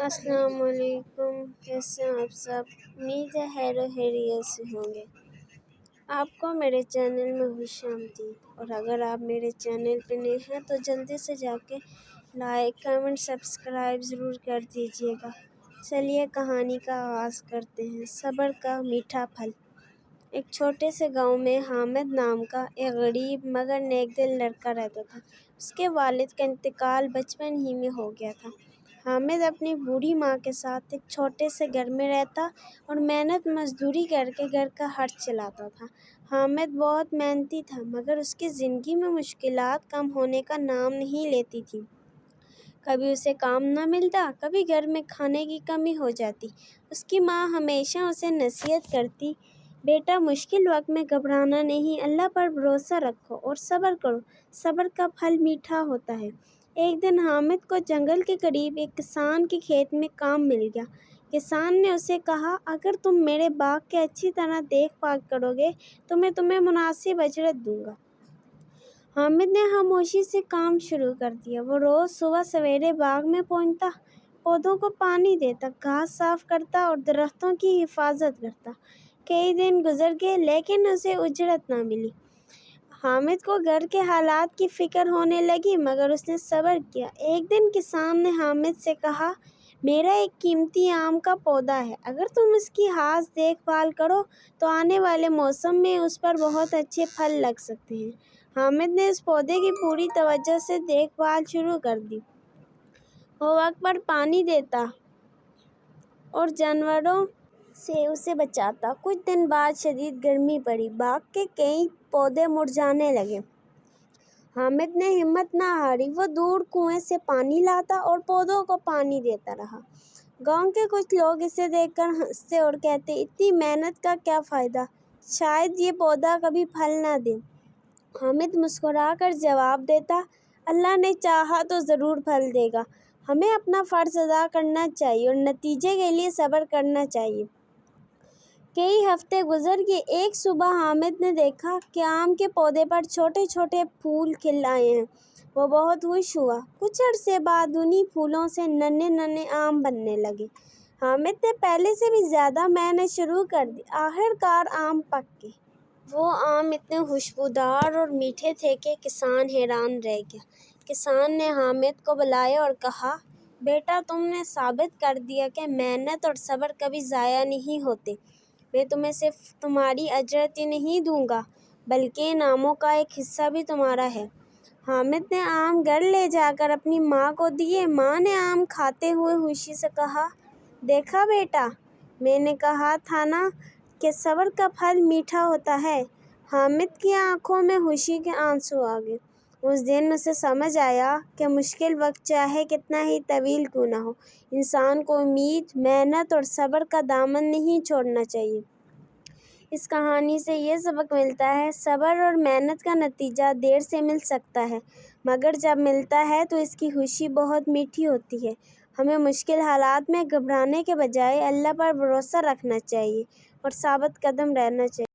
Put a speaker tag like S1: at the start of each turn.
S1: السلام علیکم، کیسے ہیں آپ سب؟ امید ہے خیر و خیریت سے ہوں گے۔ آپ کو میرے چینل میں خوش آمدید، اور اگر آپ میرے چینل پہ نئے ہیں تو جلدی سے جا کے لائک، کمنٹ، سبسکرائب ضرور کر دیجیے گا۔ چلیے کہانی کا آغاز کرتے ہیں۔ صبر کا میٹھا پھل۔ ایک چھوٹے سے گاؤں میں حامد نام کا ایک غریب مگر نیک دل لڑکا رہتا تھا۔ اس کے والد کا انتقال بچپن ہی میں ہو گیا تھا۔ حامد اپنی بوڑھی ماں کے ساتھ ایک چھوٹے سے گھر میں رہتا اور محنت مزدوری کر کے گھر کا خرچ چلاتا تھا۔ حامد بہت محنتی تھا مگر اس کی زندگی میں مشکلات کم ہونے کا نام نہیں لیتی تھیں۔ کبھی اسے کام نہ ملتا، کبھی گھر میں کھانے کی کمی ہو جاتی۔ اس کی ماں ہمیشہ اسے نصیحت کرتی، بیٹا مشکل وقت میں گھبرانا نہیں، اللہ پر بھروسہ رکھو اور صبر کرو، صبر کا پھل میٹھا ہوتا ہے۔ ایک دن حامد کو جنگل کے قریب ایک کسان کے کھیت میں کام مل گیا۔ کسان نے اسے کہا، اگر تم میرے باغ کی اچھی طرح دیکھ بھال کرو گے تو میں تمہیں مناسب اجرت دوں گا۔ حامد نے خاموشی سے کام شروع کر دیا۔ وہ روز صبح سویرے باغ میں پہنچتا، پودوں کو پانی دیتا، گھاس صاف کرتا اور درختوں کی حفاظت کرتا۔ کئی دن گزر گئے لیکن اسے اجرت نہ ملی۔ حامد کو گھر کے حالات کی فکر ہونے لگی مگر اس نے صبر کیا۔ ایک دن کسان نے حامد سے کہا، میرا ایک قیمتی آم کا پودا ہے، اگر تم اس کی خاص دیکھ بھال کرو تو آنے والے موسم میں اس پر بہت اچھے پھل لگ سکتے ہیں۔ حامد نے اس پودے کی پوری توجہ سے دیکھ بھال شروع کر دی۔ وہ وقت پر پانی دیتا اور جانوروں سے اسے بچاتا۔ کچھ دن بعد شدید گرمی پڑی، باغ کے کئی پودے مرجھانے لگے۔ حامد نے ہمت نہ ہاری، وہ دور کنویں سے پانی لاتا اور پودوں کو پانی دیتا رہا۔ گاؤں کے کچھ لوگ اسے دیکھ کر ہنستے اور کہتے، اتنی محنت کا کیا فائدہ، شاید یہ پودا کبھی پھل نہ دے۔ حامد مسکرا کر جواب دیتا، اللہ نے چاہا تو ضرور پھل دے گا، ہمیں اپنا فرض ادا کرنا چاہیے اور نتیجے کے لیے صبر کرنا چاہیے۔ کئی ہفتے گزر گئے۔ ایک صبح حامد نے دیکھا کہ آم کے پودے پر چھوٹے چھوٹے پھول کھل آئے ہیں۔ وہ بہت خوش ہوا۔ کچھ عرصے بعد انہی پھولوں سے ننھے ننھے آم بننے لگے۔ حامد نے پہلے سے بھی زیادہ محنت شروع کر دی۔ آخر کار آم پک گئے۔ وہ آم اتنے خوشبودار اور میٹھے تھے کہ کسان حیران رہ گیا۔ کسان نے حامد کو بلایا اور کہا، بیٹا تم نے ثابت کر دیا کہ محنت اور صبر کبھی ضائع نہیں ہوتے۔ میں تمہیں صرف تمہاری اجرت ہی نہیں دوں گا بلکہ انعاموں کا ایک حصہ بھی تمہارا ہے۔ حامد نے آم گھر لے جا کر اپنی ماں کو دیے۔ ماں نے آم کھاتے ہوئے خوشی سے کہا، دیکھا بیٹا، میں نے کہا تھا نا کہ صبر کا پھل میٹھا ہوتا ہے۔ حامد کی آنکھوں میں خوشی کے آنسو آ گئے۔ اس دن اسے سمجھ آیا کہ مشکل وقت چاہے کتنا ہی طویل کیوں نہ ہو، انسان کو امید، محنت اور صبر کا دامن نہیں چھوڑنا چاہیے۔ اس کہانی سے یہ سبق ملتا ہے، صبر اور محنت کا نتیجہ دیر سے مل سکتا ہے مگر جب ملتا ہے تو اس کی خوشی بہت میٹھی ہوتی ہے۔ ہمیں مشکل حالات میں گھبرانے کے بجائے اللہ پر بھروسہ رکھنا چاہیے اور ثابت قدم رہنا چاہیے۔